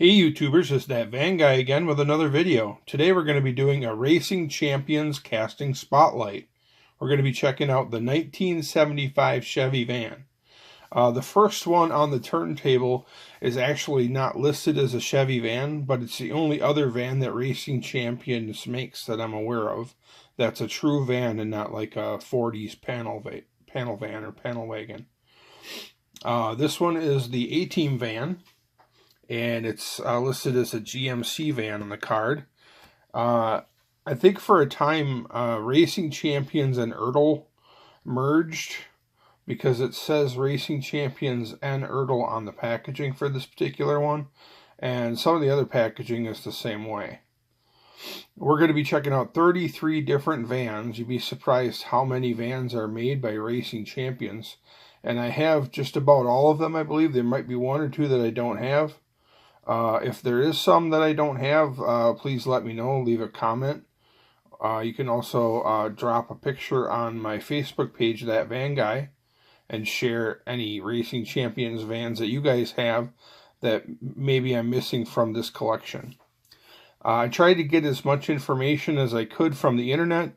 Hey YouTubers, it's that Van Guy again with another video. Today we're going to be doing a Racing Champions casting spotlight. We're going to be checking out the 1975 Chevy van. The first one on the turntable is actually not listed as a Chevy van, but it's the only other van that Racing Champions makes that I'm aware of that's a true van and not like a 40s panel van or panel wagon. This one is the A-Team van, and it's listed as a GMC van on the card. I think for a time, Racing Champions and Ertl merged because it says Racing Champions and Ertl on the packaging for this particular one, and some of the other packaging is the same way. We're going to be checking out 33 different vans. You'd be surprised how many vans are made by Racing Champions, and I have just about all of them, I believe. There might be one or two that I don't have. If there is some that I don't have, please let me know. Leave a comment. You can also drop a picture on my Facebook page, That Van Guy, and share any Racing Champions vans that you guys have that maybe I'm missing from this collection. I tried to get as much information as I could from the internet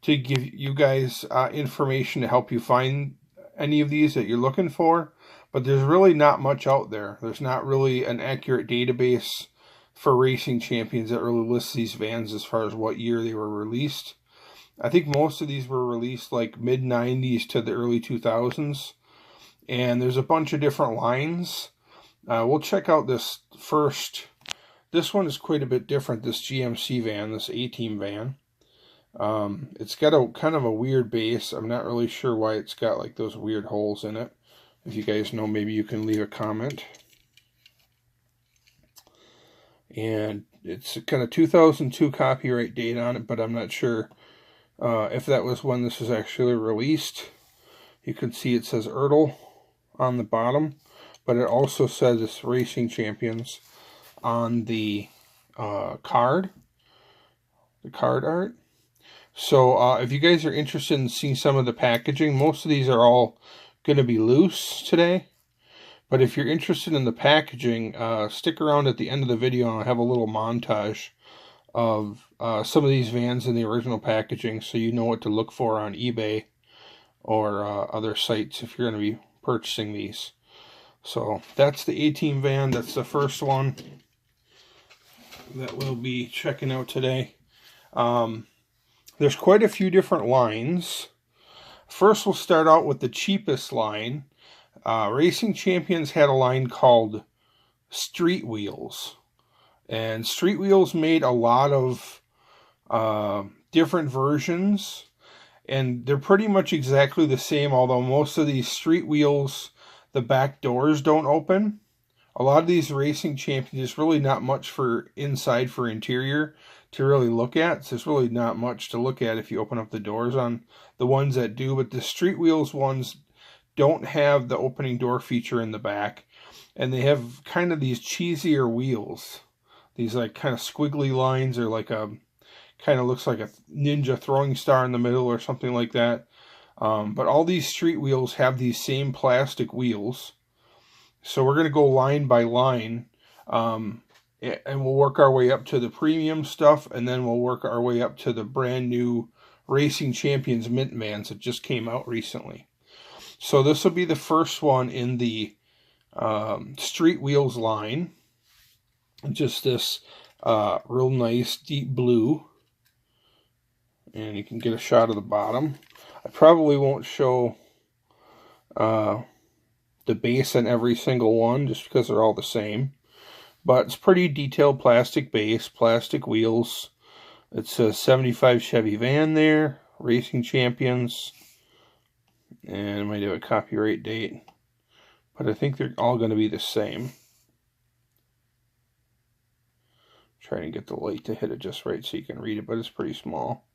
to give you guys information to help you find any of these that you're looking for. But there's really not much out there. There's not really an accurate database for Racing Champions that really lists these vans as far as what year they were released. I think most of these were released like mid-90s to the early 2000s. And there's a bunch of different lines. We'll check out this first. This one is quite a bit different, this GMC van, this A-Team van. It's got a kind of a weird base. I'm not really sure why it's got like those weird holes in it. If you guys know, maybe you can leave a comment. And it's got a 2002 copyright date on it, but I'm not sure if that was when this was actually released. You can see it says Ertl on the bottom, but it also says it's Racing Champions on the card art. So if you guys are interested in seeing some of the packaging, most of these are all going to be loose today, but if you're interested in the packaging, stick around at the end of the video and I'll have a little montage of some of these vans in the original packaging so you know what to look for on eBay or other sites if you're going to be purchasing these. So that's the A-Team van. That's the first one that we'll be checking out today. There's quite a few different lines. First, we'll start out with the cheapest line. Racing Champions had a line called Street Wheels. And Street Wheels made a lot of different versions. And they're pretty much exactly the same, although most of these Street Wheels, the back doors don't open. A lot of these Racing Champions, there's really not much for inside for interior to really look at. So there's really not much to look at if you open up the doors on the ones that do. But the Street Wheels ones don't have the opening door feature in the back. And they have kind of these cheesier wheels. These like kind of squiggly lines, or like a kind of looks like a ninja throwing star in the middle or something like that. But all these Street Wheels have these same plastic wheels. So we're going to go line by line, and we'll work our way up to the premium stuff, and then we'll work our way up to the brand new Racing Champions Mint vans that just came out recently. So this will be the first one in the Street Wheels line. Just this real nice deep blue, and you can get a shot of the bottom. I probably won't show the base on every single one, just because they're all the same. But it's pretty detailed plastic base, plastic wheels. It's a 75 Chevy van there, Racing Champions. And it might have a copyright date. But I think they're all going to be the same. Trying to get the light to hit it just right so you can read it, but it's pretty small.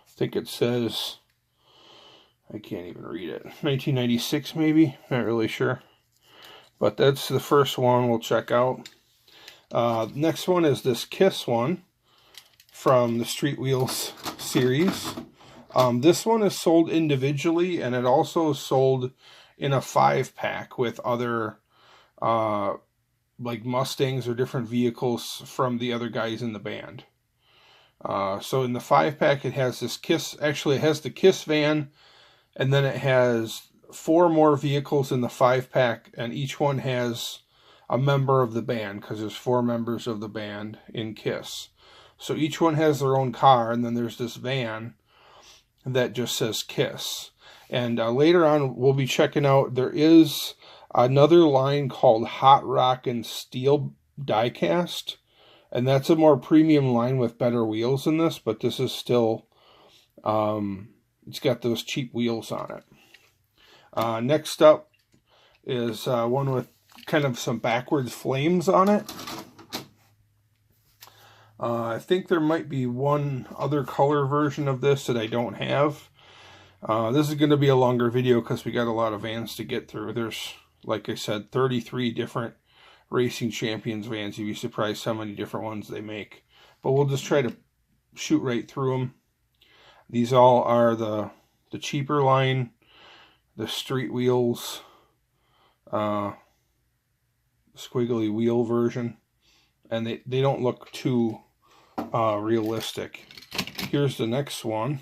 I think it says, I can't even read it, 1996 maybe, not really sure. But that's the first one we'll check out. Next one is this Kiss one from the Street Wheels series. This one is sold individually, and it also is sold in a 5-pack with other like Mustangs or different vehicles from the other guys in the band. So in the 5-pack, it has this Kiss. Actually, it has the Kiss van, and then it has 4 more vehicles in the 5-pack, and each one has a member of the band, because there's 4 members of the band in Kiss. So each one has their own car, and then there's this van that just says Kiss. And later on, we'll be checking out, there is another line called Hot Rock and Steel Diecast, and that's a more premium line with better wheels than this, but this is still, it's got those cheap wheels on it. Next up is one with kind of some backwards flames on it. I think there might be one other color version of this that I don't have. This is going to be a longer video because we got a lot of vans to get through. There's, like I said, 33 different Racing Champions vans. You'd be surprised how many different ones they make. But we'll just try to shoot right through them. These all are the cheaper line, the street wheels, squiggly wheel version. And they don't look too realistic. Here's the next one.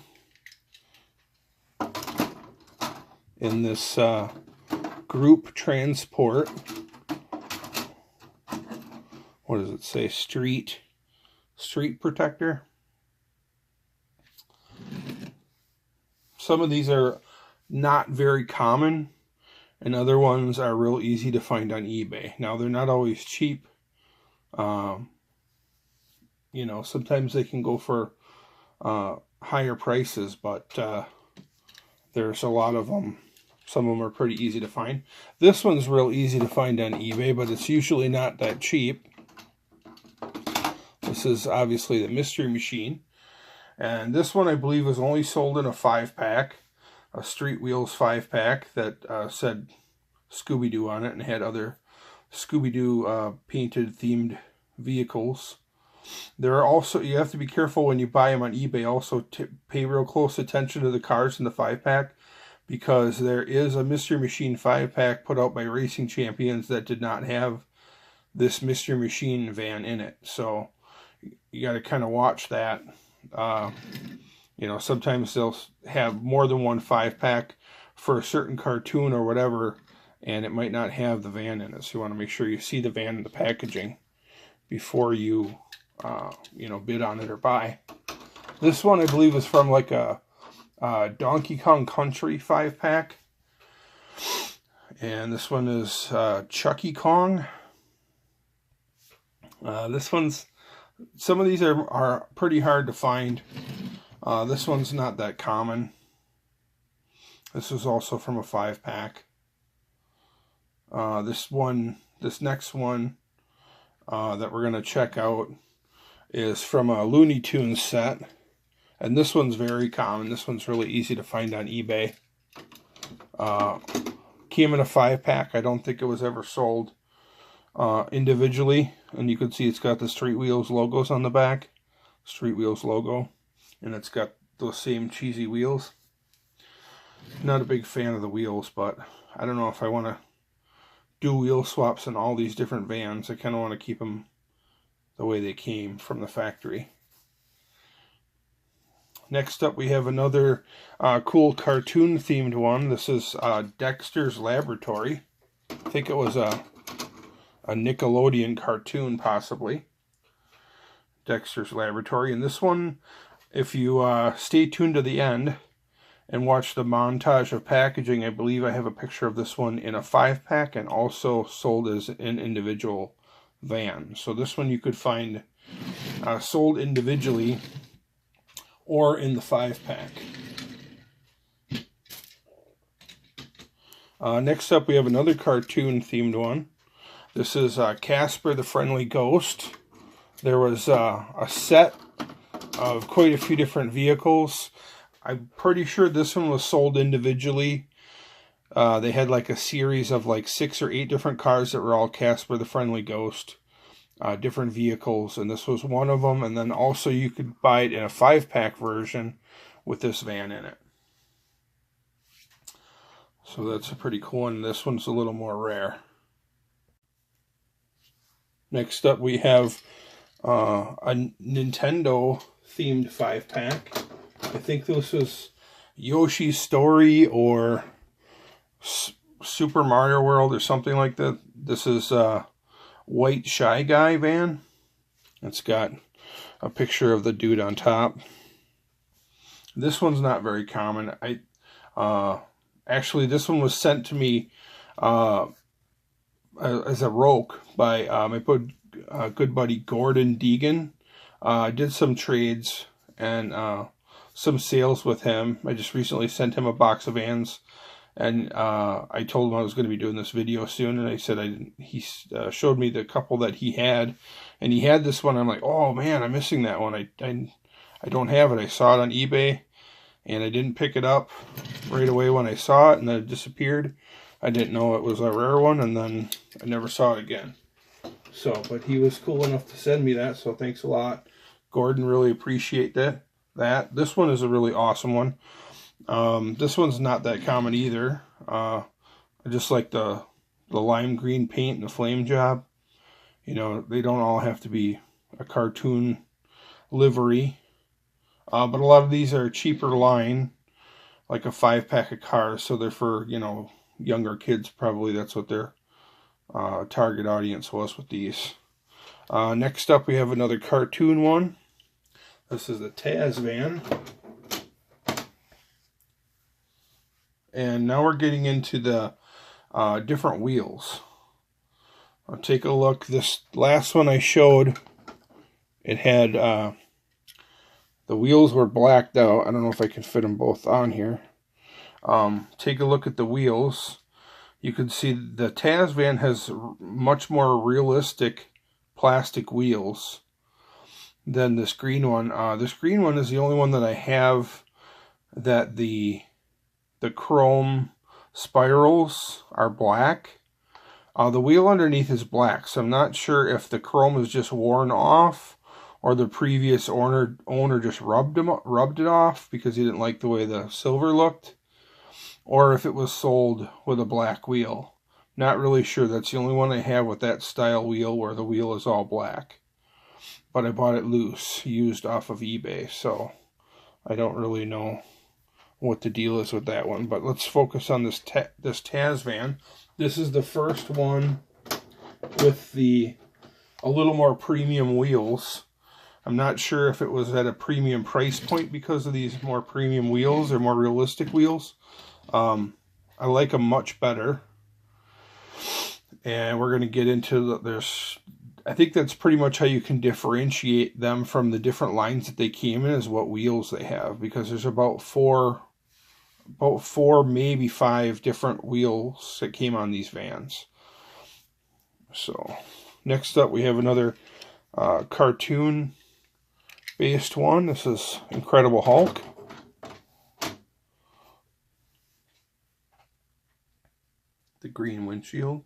In this group transport. What does it say? Street protector. Some of these are not very common, and other ones are real easy to find on eBay. Now, they're not always cheap. You know, sometimes they can go for higher prices, but there's a lot of them. Some of them are pretty easy to find. This one's real easy to find on eBay, but it's usually not that cheap. This is obviously the Mystery Machine. And this one, I believe, was only sold in a 5-pack. A Street Wheels 5-pack that said Scooby-Doo on it and had other Scooby-Doo painted themed vehicles. There are also, you have to be careful when you buy them on eBay, also to pay real close attention to the cars in the 5-pack, because there is a Mystery Machine 5-pack put out by Racing Champions that did not have this Mystery Machine van in it. So you got to kind of watch that. You know, sometimes they'll have more than one 5-pack for a certain cartoon or whatever, and it might not have the van in it. So you want to make sure you see the van in the packaging before you, you know, bid on it or buy. This one, I believe, is from like a Donkey Kong Country 5-pack. And this one is Chuckie Kong. This one's, some of these are pretty hard to find. This one's not that common. This is also from a 5-pack. This next one that we're going to check out is from a Looney Tunes set. And this one's very common. This one's really easy to find on eBay. Came in a 5-pack. I don't think it was ever sold individually. And you can see it's got the Street Wheels logos on the back. Street Wheels logo. And it's got those same cheesy wheels. Not a big fan of the wheels, but I don't know if I want to do wheel swaps in all these different vans. I kind of want to keep them the way they came from the factory. Next up, we have another cool cartoon-themed one. This is Dexter's Laboratory. I think it was a Nickelodeon cartoon, possibly. Dexter's Laboratory. And this one, if you stay tuned to the end and watch the montage of packaging, I believe I have a picture of this one in a 5-pack and also sold as an individual van. So this one you could find sold individually or in the 5-pack. Next up, we have another cartoon-themed one. This is Casper the Friendly Ghost. There was a set of quite a few different vehicles. I'm pretty sure this one was sold individually. They had like a series of like 6 or 8 different cars that were all Casper the Friendly Ghost. Different vehicles, and this was one of them. And then also you could buy it in a 5-pack version with this van in it. So that's a pretty cool one. This one's a little more rare. Next up we have a Nintendo themed 5-pack. I think this was Yoshi's Story or Super Mario World or something like that. This is a white Shy Guy van. It's got a picture of the dude on top. This one's not very common. Actually, this one was sent to me as a roke by my good buddy Gordon Deegan. I did some trades and some sales with him. I just recently sent him a box of vans, and I told him I was going to be doing this video soon, and I said he showed me the couple that he had, and he had this one. I'm like, oh man, I'm missing that one. I don't have it. I saw it on eBay, and I didn't pick it up right away when I saw it, and then it disappeared. I didn't know it was a rare one, and then I never saw it again. So, but he was cool enough to send me that, so thanks a lot, Gordon. Really appreciate that. This one is a really awesome one. This one's not that common either. I just like the lime green paint and the flame job. You know, they don't all have to be a cartoon livery. But a lot of these are cheaper line, like a 5-pack of cars, so they're for, you know, younger kids. Probably that's what their target audience was with these. Next up we have another cartoon one. This is the Taz van. And now we're getting into the different wheels. I'll take a look. This last one I showed, it had the wheels were blacked out. I don't know if I can fit them both on here. Take a look at the wheels. You can see the Taz van has much more realistic plastic wheels than this green one. This green one is the only one that I have that the chrome spirals are black. The wheel underneath is black, so I'm not sure if the chrome is just worn off or the previous owner just rubbed it off because he didn't like the way the silver looked, or if it was sold with a black wheel. Not really sure. That's the only one I have with that style wheel where the wheel is all black. But I bought it loose, used off of eBay, so I don't really know what the deal is with that one. But let's focus on this Taz van. This is the first one with a little more premium wheels. I'm not sure if it was at a premium price point because of these more premium wheels or more realistic wheels. I like them much better. And we're going to get into I think that's pretty much how you can differentiate them from the different lines that they came in, is what wheels they have, because there's about four, maybe 5 different wheels that came on these vans. So next up we have another cartoon based one. This is Incredible Hulk. The green windshield.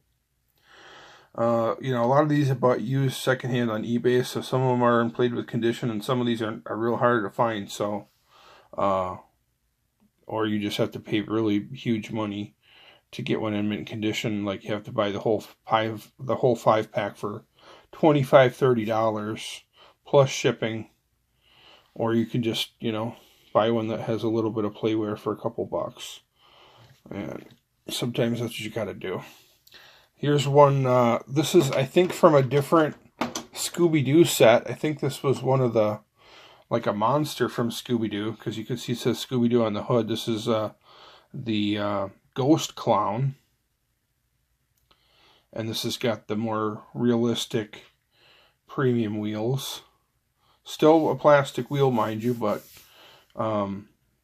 You know, a lot of these are bought used secondhand on eBay, so some of them are in played with condition, and some of these are real hard to find. So, or you just have to pay really huge money to get one in mint condition. Like you have to buy the whole 5-pack for $25-30 plus shipping, or you can just, you know, buy one that has a little bit of playwear for a couple bucks. And sometimes that's what you got to do. Here's one. This is, I think, from a different Scooby-Doo set. I think this was one of the, like a monster from Scooby-Doo, because you can see it says Scooby-Doo on the hood. This is the Ghost Clown. And this has got the more realistic premium wheels. Still a plastic wheel, mind you, but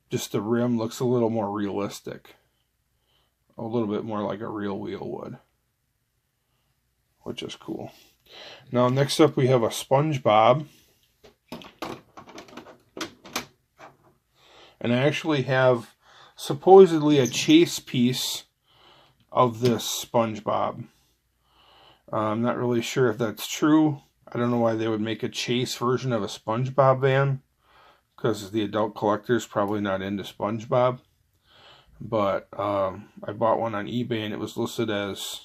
just the rim looks a little more realistic. A little bit more like a real wheel would, which is cool. Now next up we have a Spongebob. And I actually have supposedly a chase piece of this Spongebob. I'm not really sure if that's true. I don't know why they would make a chase version of a Spongebob van, because the adult collector's probably not into Spongebob. But I bought one on eBay and it was listed as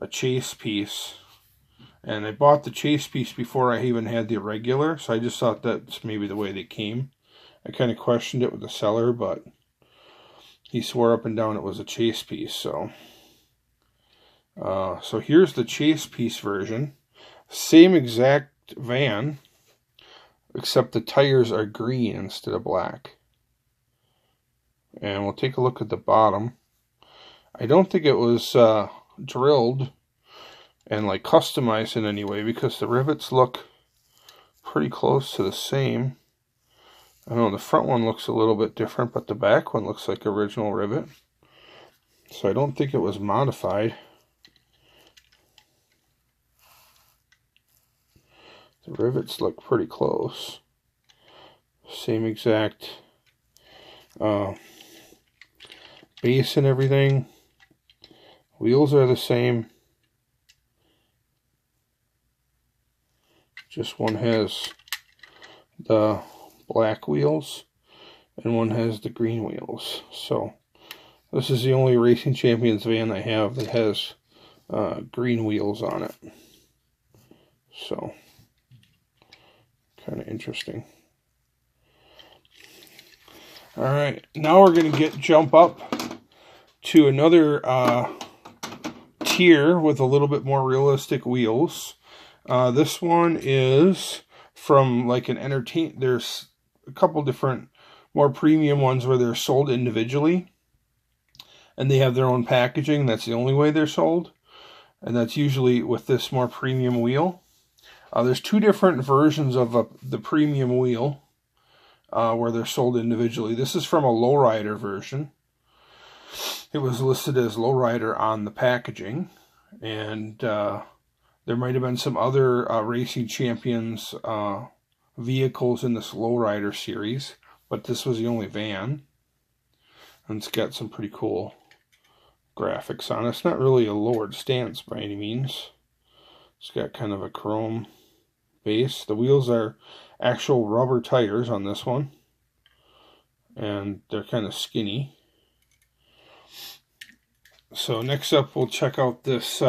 a chase piece. And I bought the chase piece before I even had the regular, so I just thought that's maybe the way they came. I kind of questioned it with the seller, but he swore up and down it was a chase piece. So here's the chase piece version. Same exact van, except the tires are green instead of black. And we'll take a look at the bottom. I don't think it was drilled and like customized in any way, because the rivets look pretty close to the same. I know the front one looks a little bit different, but the back one looks like original rivet. So I don't think it was modified. The rivets look pretty close. Same exact base and everything. Wheels are the same. Just one has the black wheels and one has the green wheels. So this is the only Racing Champions van I have that has green wheels on it. So kind of interesting. All right, now we're going to jump up to another tier with a little bit more realistic wheels. This one is from like an there's a couple different more premium ones where they're sold individually and they have their own packaging. That's the only way they're sold, and that's usually with this more premium wheel. There's two different versions of the premium wheel where they're sold individually. This is from a lowrider version. It was listed as lowrider on the packaging, and there might have been some other Racing Champions vehicles in this lowrider series, but this was the only van, and it's got some pretty cool graphics on it. It's not really a lowered stance by any means. It's got kind of a chrome base. The wheels are actual rubber tires on this one, and they're kind of skinny. So next up, we'll check out this.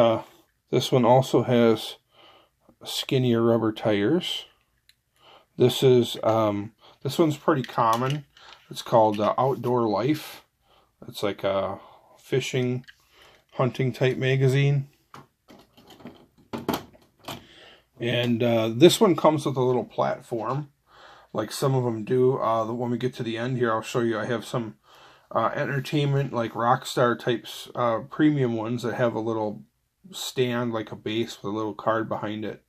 This one also has skinnier rubber tires. This one's pretty common. It's called Outdoor Life. It's like a fishing, hunting type magazine. And this one comes with a little platform, like some of them do. When we get to the end here, I'll show you. I have some entertainment, like Rockstar types, premium ones that have a little stand, like a base with a little card behind it.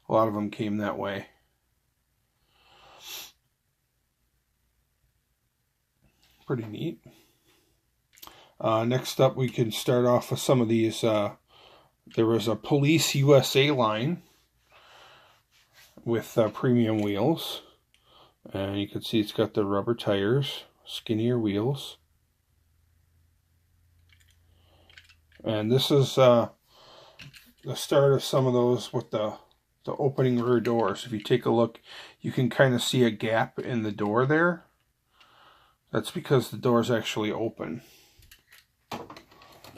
A lot of them came that way. Pretty neat. Next up, we can start off with some of these. There was a Police USA line with premium wheels, and you can see it's got the rubber tires, skinnier wheels, and this is the start of some of those with the opening rear doors. If you take a look, you can kind of see a gap in the door there. That's because the door is actually open.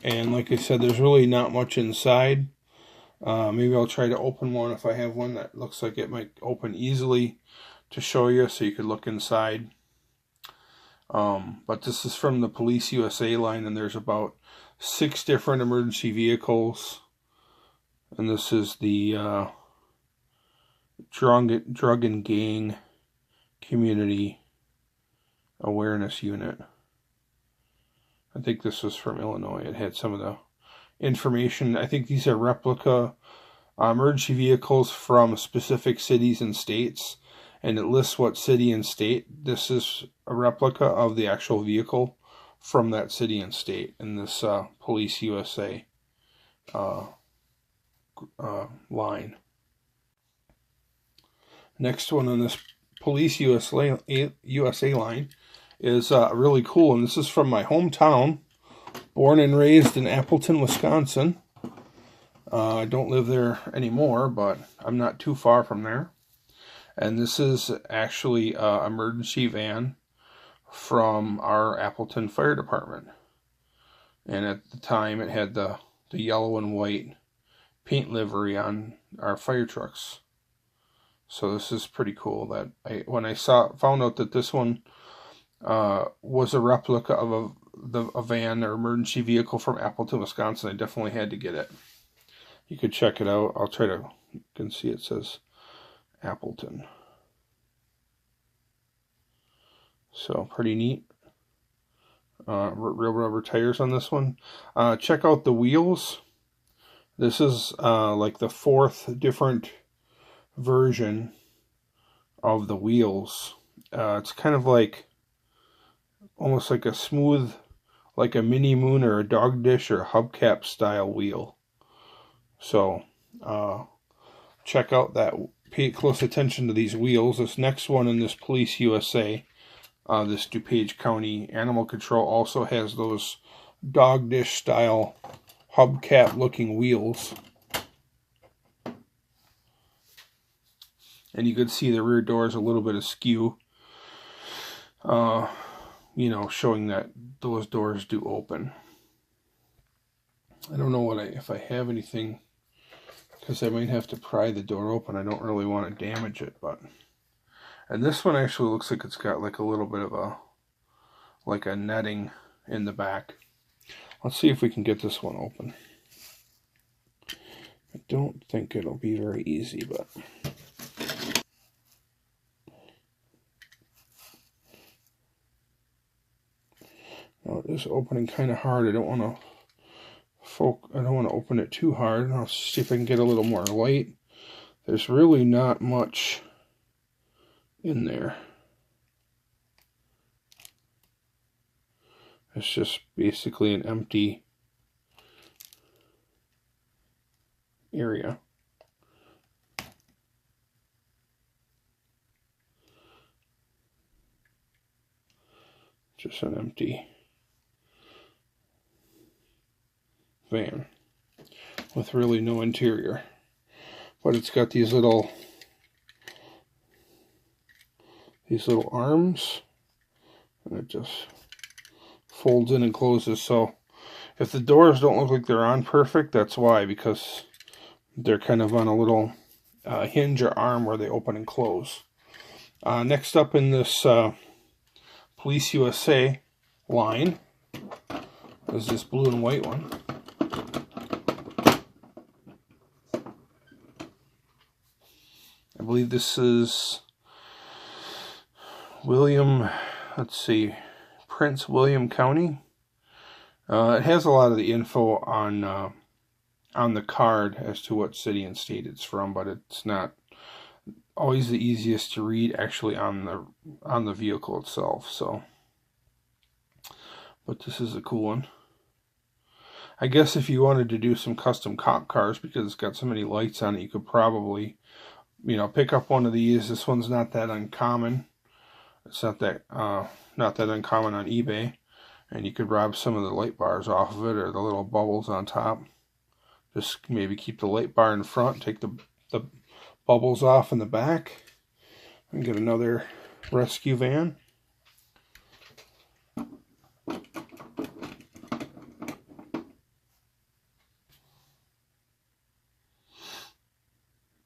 And like I said, there's really not much inside. Maybe I'll try to open one if I have one that looks like it might open easily to show you, so you could look inside. But this is from the Police USA line, and there's about 6 different emergency vehicles. And this is the Drug and Gang Community Awareness Unit. I think this was from Illinois. It had some of the information. I think these are replica emergency vehicles from specific cities and states, and it lists what city and state. This is a replica of the actual vehicle from that city and state in this Police USA line. Next one on this Police USA line is really cool, and this is from my hometown. Born and raised in Appleton, Wisconsin. I don't live there anymore, but I'm not too far from there. And this is actually an emergency van from our Appleton Fire Department. And at the time, it had the yellow and white paint livery on our fire trucks. So this is pretty cool. That when I found out that this one was a replica of a van or emergency vehicle from Appleton, Wisconsin, I definitely had to get it. You could check it out. I'll try to, you can see it says Appleton. So pretty neat. Real rubber tires on this one. Check out the wheels. This is like the 4th different version of the wheels. It's kind of like almost like a smooth, like a mini moon or a dog dish or a hubcap style wheel. So check out that. Pay close attention to these wheels. This next one in this Police USA, this Dupage County Animal Control, also has those dog dish style hubcap looking wheels. And you could see the rear door is a little bit askew. You know, showing that those doors do open. I don't know if I have anything, because I might have to pry the door open. I don't really want to damage it, but. And this one actually looks like it's got like a little bit of a netting in the back. Let's see if we can get this one open. I don't think it'll be very easy, but. Now it is opening kind of hard. I don't want to open it too hard. I'll see if I can get a little more light. There's really not much in there. It's just basically an empty area. Just an empty van with really no interior. But it's got these little arms, and it just folds in and closes. So if the doors don't look like they're on perfect, that's why, because they're kind of on a little hinge or arm where they open and close. Next up in this Police USA line is this blue and white one. I believe this is Prince William County. It has a lot of the info on the card as to what city and state it's from, but it's not always the easiest to read actually on the vehicle itself. So, but this is a cool one. I guess if you wanted to do some custom cop cars, because it's got so many lights on it, you could probably, pick up one of these. This one's not that uncommon. It's not that uncommon on eBay, and you could rob some of the light bars off of it, or the little bubbles on top. Just maybe keep the light bar in front, take the bubbles off in the back, and get another rescue van.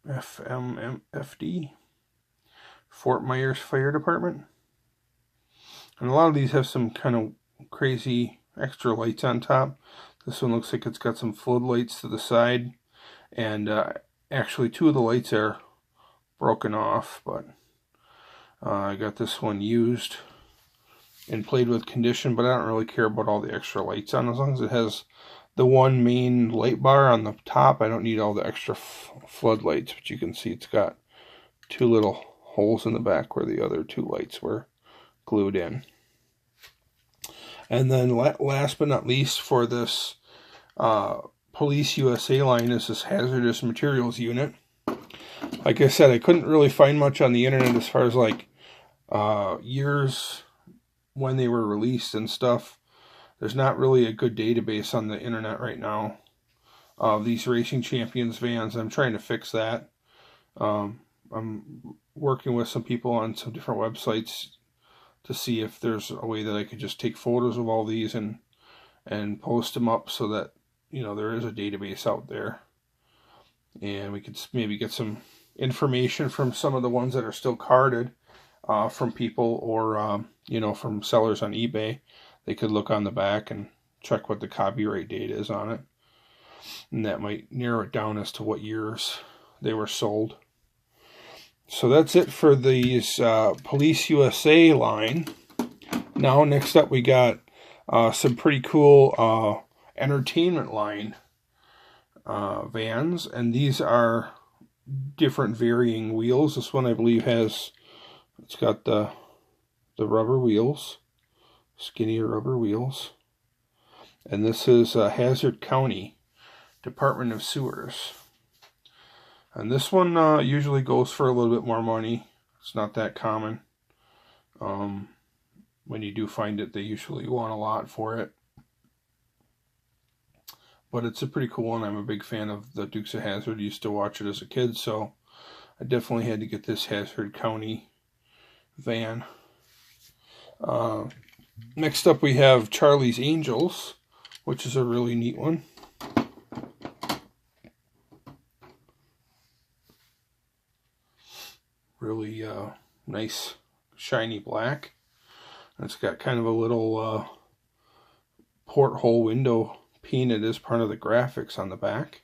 FMFD, Fort Myers Fire Department. And a lot of these have some kind of crazy extra lights on top. This one looks like it's got some floodlights to the side, and actually 2 of the lights are broken off, but I got this one used and played with condition, but I don't really care about all the extra lights on. As long as it has the one main light bar on the top, I don't need all the extra floodlights. But you can see it's got 2 little holes in the back where the other 2 lights were glued in. And then last but not least for this Police USA line is this hazardous materials unit. Like I said, I couldn't really find much on the internet as far as like years when they were released and stuff. There's not really a good database on the internet right now of these Racing Champions vans. I'm trying to fix that. I'm working with some people on some different websites to see if there's a way that I could just take photos of all these and post them up so that, there is a database out there. and we could maybe get some information from some of the ones that are still carded from people, or from sellers on eBay. They could look on the back and check what the copyright date is on it, and that might narrow it down as to what years they were sold. So that's it for these Police USA line. Now next up we got some pretty cool entertainment line vans, and these are different varying wheels. This one I believe it's got the rubber wheels, skinnier rubber wheels, and this is Hazard County Department of Sewers. And this one usually goes for a little bit more money. It's not that common. When you do find it, they usually want a lot for it. But it's a pretty cool one. I'm a big fan of the Dukes of Hazzard. Used to watch it as a kid, so I definitely had to get this Hazard County van. Next up we have Charlie's Angels, which is a really neat one. Really nice shiny black. And it's got kind of a little porthole window painted as part of the graphics on the back.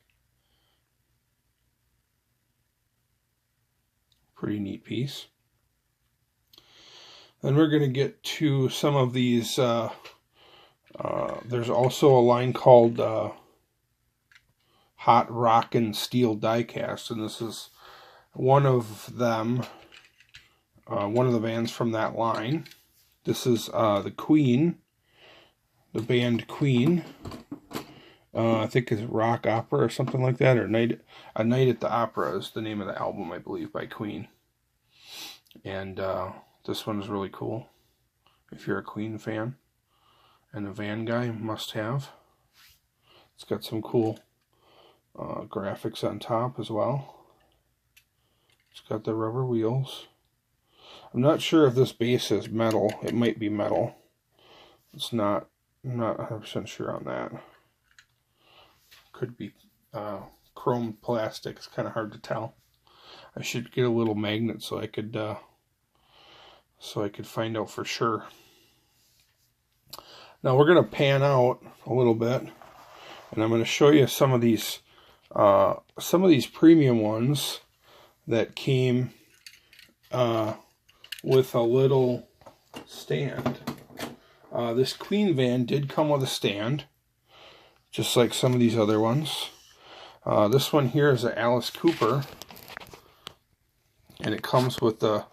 Pretty neat piece. Then we're going to get to some of these. There's also a line called Hot Rockin' Steel Diecast, and this is one of them, one of the vans from that line. This is the Queen, the band Queen. I think it's Rock Opera or something like that, or A Night at the Opera is the name of the album, I believe, by Queen. And this one is really cool. If you're a Queen fan and a van guy, must have. It's got some cool graphics on top as well. It's got the rubber wheels. I'm not sure if this base is metal. It might be metal. It's not. I'm not 100% sure on that. Could be chrome plastic. It's kind of hard to tell. I should get a little magnet so I could find out for sure. Now we're going to pan out a little bit, and I'm going to show you some of these premium ones that came with a little stand. This Queen van did come with a stand, just like some of these other ones. This one here is an Alice Cooper, and it comes with a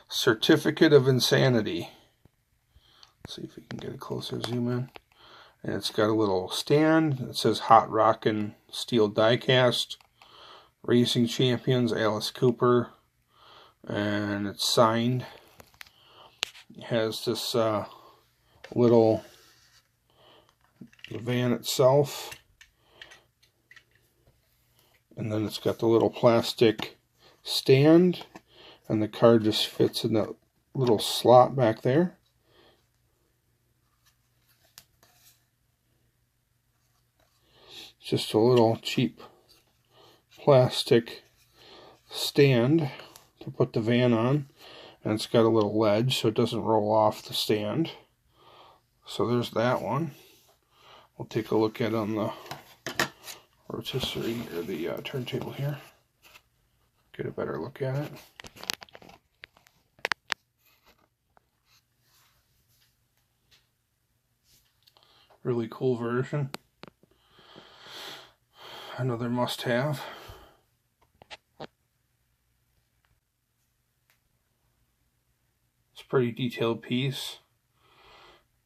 Certificate of Insanity. Let's see if we can get a closer zoom in. And it's got a little stand. It says Hot Rockin' Steel Diecast, Racing Champions, Alice Cooper, and it's signed. It has this little van itself, and then it's got the little plastic stand, and the car just fits in that little slot back there. It's just a little cheap plastic stand to put the van on, and it's got a little ledge so it doesn't roll off the stand. So there's that one. We'll take a look at it on the rotisserie, or the turntable here. Get a better look at it. Really cool version. Another must-have. It's a pretty detailed piece.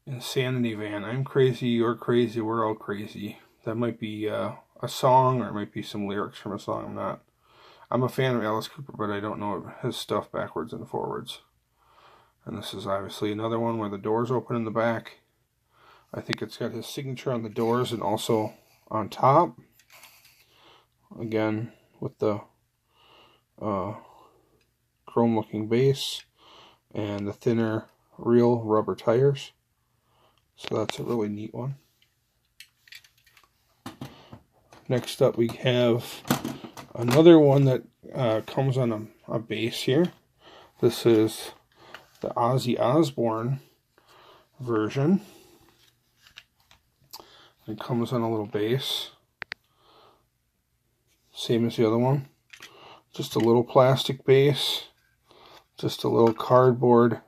Insanity van. I'm crazy, you're crazy, we're all crazy. That might be a song, or it might be some lyrics from a song. I'm a fan of Alice Cooper, but I don't know his stuff backwards and forwards. And this is obviously another one where the doors open in the back. I think it's got his signature on the doors and also on top. Again, with the chrome looking base and the thinner real rubber tires. So that's a really neat one. Next up we have Another one that comes on a base here. This is the Ozzy Osbourne version. It comes on a little base. Same as the other one. Just a little plastic base. Just a little cardboard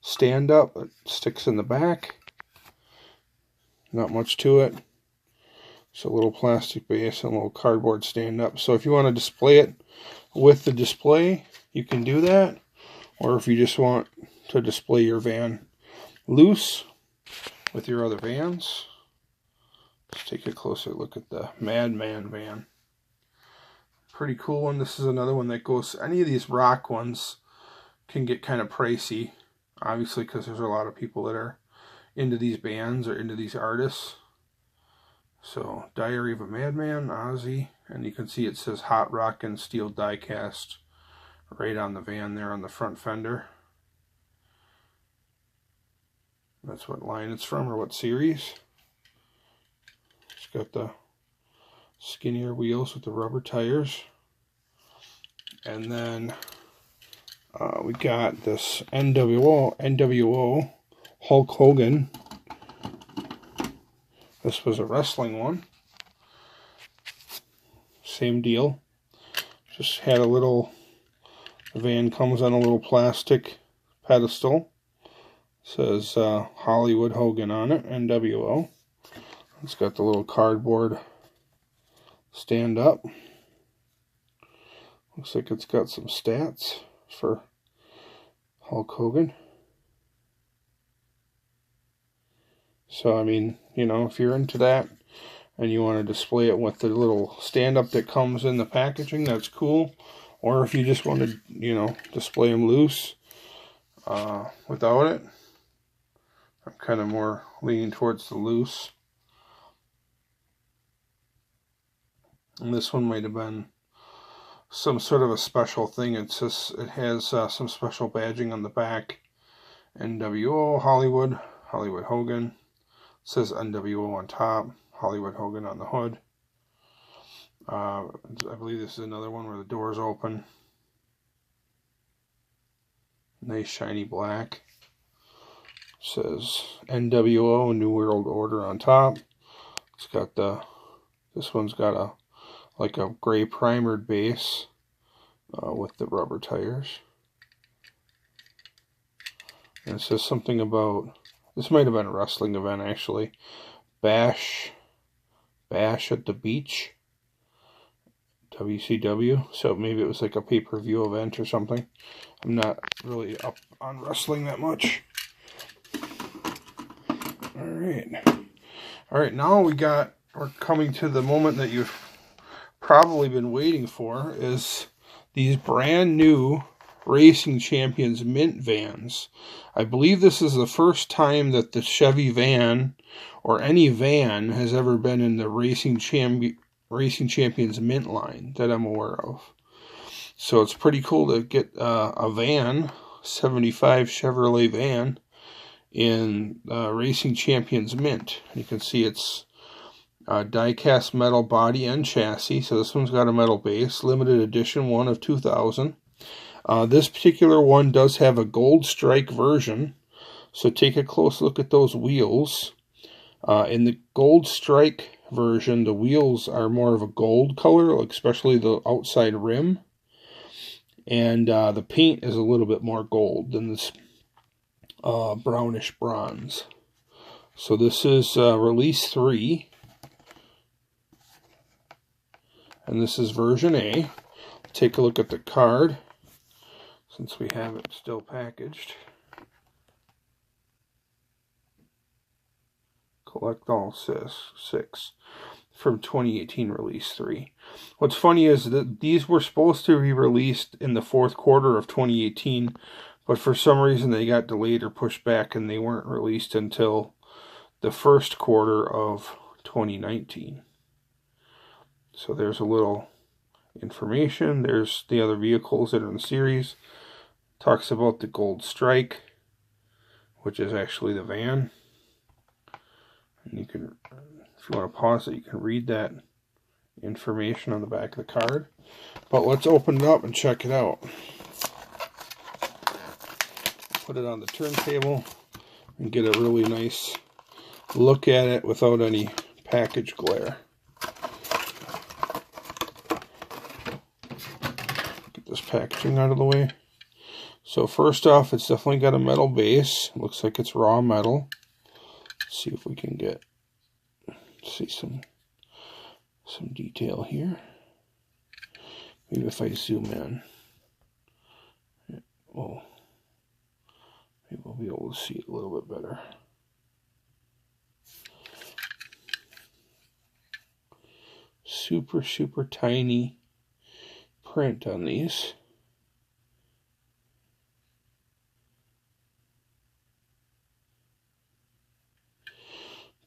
stand-up that sticks in the back. Not much to it. It's a little plastic base and a little cardboard stand-up. So if you want to display it with the display, you can do that. Or if you just want to display your van loose with your other vans. Let's take a closer look at the Madman van. Pretty cool one. This is another one that goes, any of these rock ones can get kind of pricey. Obviously, because there's a lot of people that are into these bands or into these artists. So, Diary of a Madman, Ozzy, and you can see it says Hot Rockin' Steel Diecast right on the van there on the front fender. That's what line it's from or what series. It's got the skinnier wheels with the rubber tires. And then we got this Nwo Hulk Hogan. This was a wrestling one. Same deal. Just had a little, the van comes on a little plastic pedestal. Says Hollywood Hogan on it, NWO. It's got the little cardboard stand up. Looks like it's got some stats for Hulk Hogan. So, I mean, you know, if you're into that and you want to display it with the little stand-up that comes in the packaging, that's cool. Or if you just want to, you know, display them loose without it. I'm kind of more leaning towards the loose. And this one might have been some sort of a special thing. It's just, it has some special badging on the back. NWO, Hollywood Hogan. It says NWO on top, Hollywood Hogan on the hood. I believe this is another one where the doors open. Nice shiny black. It says NWO, New World Order on top. It's got the, this one's got like a gray primered base with the rubber tires. And it says something about, this might have been a wrestling event actually. Bash at the Beach. WCW. So maybe it was like a pay-per-view event or something. I'm not really up on wrestling that much. Alright, now we're coming to the moment that you've probably been waiting for, is these brand new Racing Champions Mint vans. I believe this is the first time that the Chevy van or any van has ever been in the Racing Champions Mint line that I'm aware of. So it's pretty cool to get a van, 75 Chevrolet van, in Racing Champions Mint. You can see it's die-cast metal body and chassis. So this one's got a metal base, limited edition, one of 2000. This particular one does have a gold strike version, so take a close look at those wheels. In the gold strike version, the wheels are more of a gold color, like especially the outside rim, and the paint is a little bit more gold than this brownish bronze. So this is release 3, and this is version A. Take a look at the card, since we have it still packaged. Collect all 6 from 2018 release 3. What's funny is that these were supposed to be released in the 4th quarter of 2018, but for some reason they got delayed or pushed back and they weren't released until the 1st quarter of 2019. So there's a little information. There's the other vehicles that are in the series. Talks about the Gold Strike, which is actually the van. And you can, if you want to pause it, you can read that information on the back of the card. But let's open it up and check it out. Put it on the turntable and get a really nice look at it without any package glare. Get this packaging out of the way. So first off, it's definitely got a metal base. It looks like it's raw metal. Let's see if we can see some detail here. Maybe if I zoom in, maybe we'll be able to see it a little bit better. Super, super tiny print on these.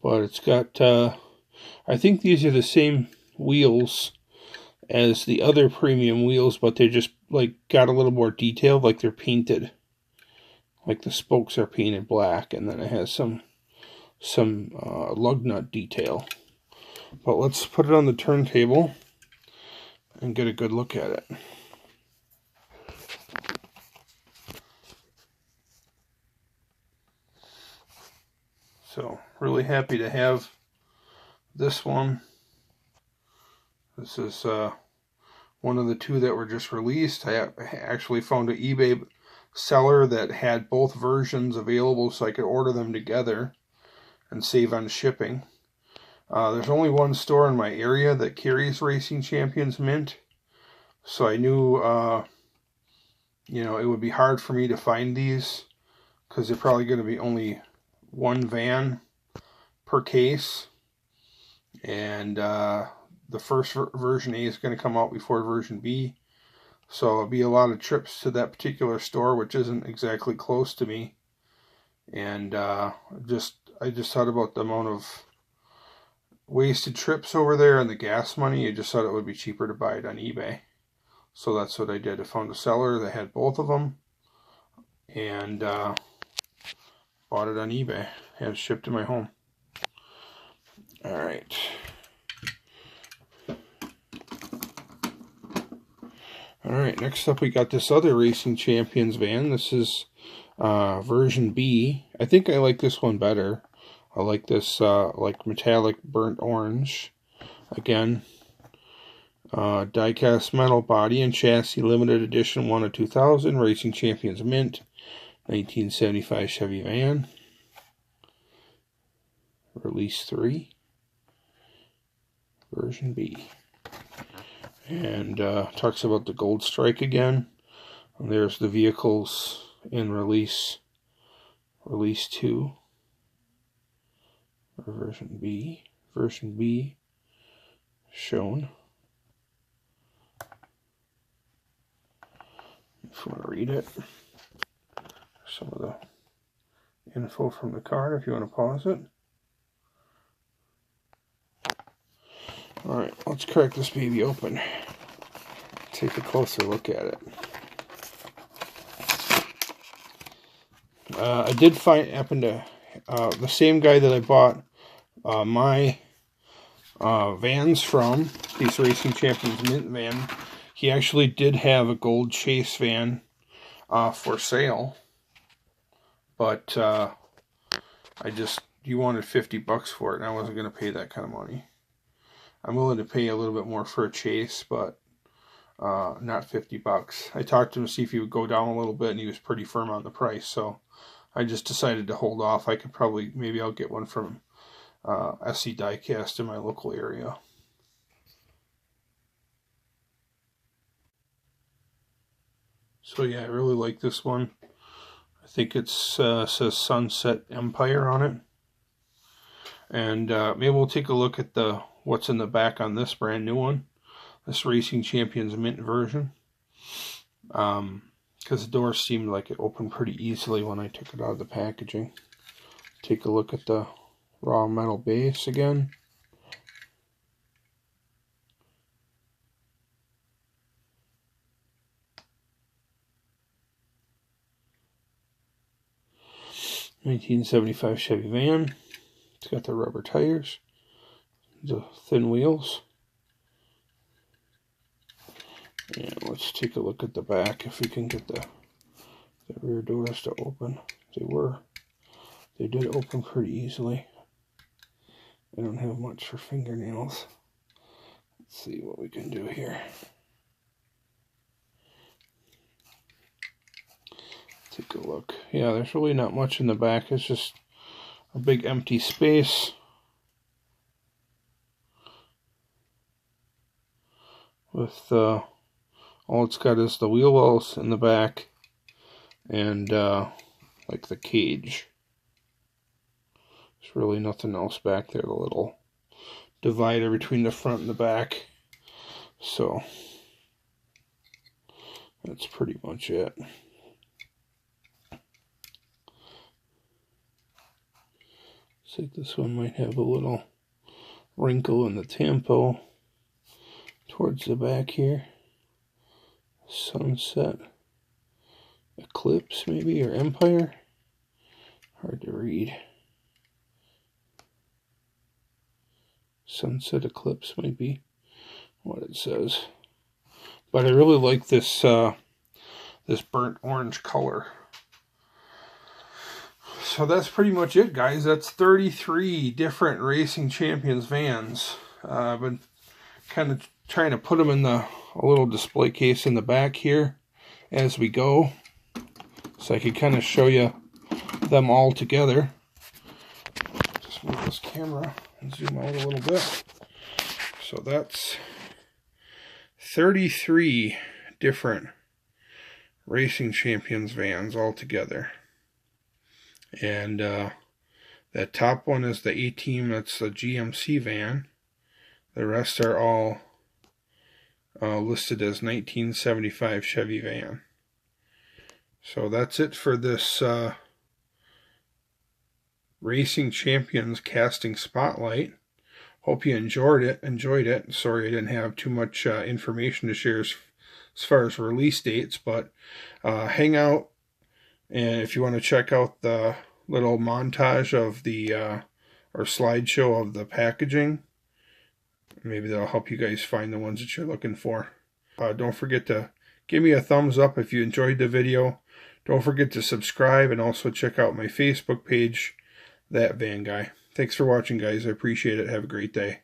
But it's got, I think these are the same wheels as the other premium wheels, but they just like got a little more detail, like they're painted. Like the spokes are painted black, and then it has some lug nut detail. But let's put it on the turntable and get a good look at it. So, really happy to have this one. This is one of the two that were just released. I actually found an eBay seller that had both versions available so I could order them together and save on shipping. There's only one store in my area that carries Racing Champions Mint, so I knew you know, it would be hard for me to find these because they're probably going to be only one van per case, and the first version A is going to come out before version B, so it'll be a lot of trips to that particular store, which isn't exactly close to me. And I just thought about the amount of wasted trips over there and the gas money. I just thought it would be cheaper to buy it on eBay, so that's what I did. I found a seller that had both of them and bought it on eBay. Had it shipped to my home. Alright. Alright, next up we got this other Racing Champions van. This is version B. I think I like this one better. I like this like metallic burnt orange. Again, die-cast metal body and chassis, limited edition 1 of 2000, Racing Champions Mint, 1975 Chevy van. Release 3, version B. And talks about the gold strike again. And there's the vehicles in release 2, or version B. Version B shown. If you want to read it, some of the info from the card if you want to pause it. Alright, let's crack this baby open. Take a closer look at it. I did happen to, the same guy that I bought my vans from, these Racing Champions Mint van, he actually did have a gold chase van for sale. But you wanted $50 for it, and I wasn't going to pay that kind of money. I'm willing to pay a little bit more for a chase, but not $50. I talked to him to see if he would go down a little bit, and he was pretty firm on the price, so I just decided to hold off. I could probably, maybe I'll get one from SC Diecast in my local area. So yeah, I really like this one. I think it says Sunset Empire on it. And maybe we'll take a look at what's in the back on this brand new one, this Racing Champions Mint version. Because the door seemed like it opened pretty easily when I took it out of the packaging. Take a look at the raw metal base again. (1975) Chevy van. It's got the rubber tires, the thin wheels. And let's take a look at the back, if we can get the rear doors to open. They did open pretty easily. I don't have much for fingernails. Let's see what we can do here. Take a look. Yeah, there's really not much in the back. It's just a big empty space with all it's got is the wheel wells in the back and like the cage. There's really nothing else back there. The little divider between the front and the back. So that's pretty much it. Looks like this one might have a little wrinkle in the tempo towards the back here. Sunset, Eclipse maybe, or Empire. Hard to read. Sunset Eclipse might be what it says. But I really like this this burnt orange color. So that's pretty much it, guys. That's 33 different Racing Champions vans. I've been kind of trying to put them in a little display case in the back here as we go, so I can kind of show you them all together. Just move this camera and zoom out a little bit. So that's 33 different Racing Champions vans all together. And that top one is the A-Team, that's the GMC van. The rest are all listed as 1975 Chevy van. So that's it for this Racing Champions casting spotlight. Hope you enjoyed it. Sorry I didn't have too much information to share as far as release dates, but hang out, and if you want to check out the little montage of the or slideshow of the packaging, maybe that'll help you guys find the ones that you're looking for. Don't forget to give me a thumbs up if you enjoyed the video. Don't forget to subscribe, and also check out my Facebook page, That Van Guy. Thanks for watching, guys. I appreciate it. Have a great day.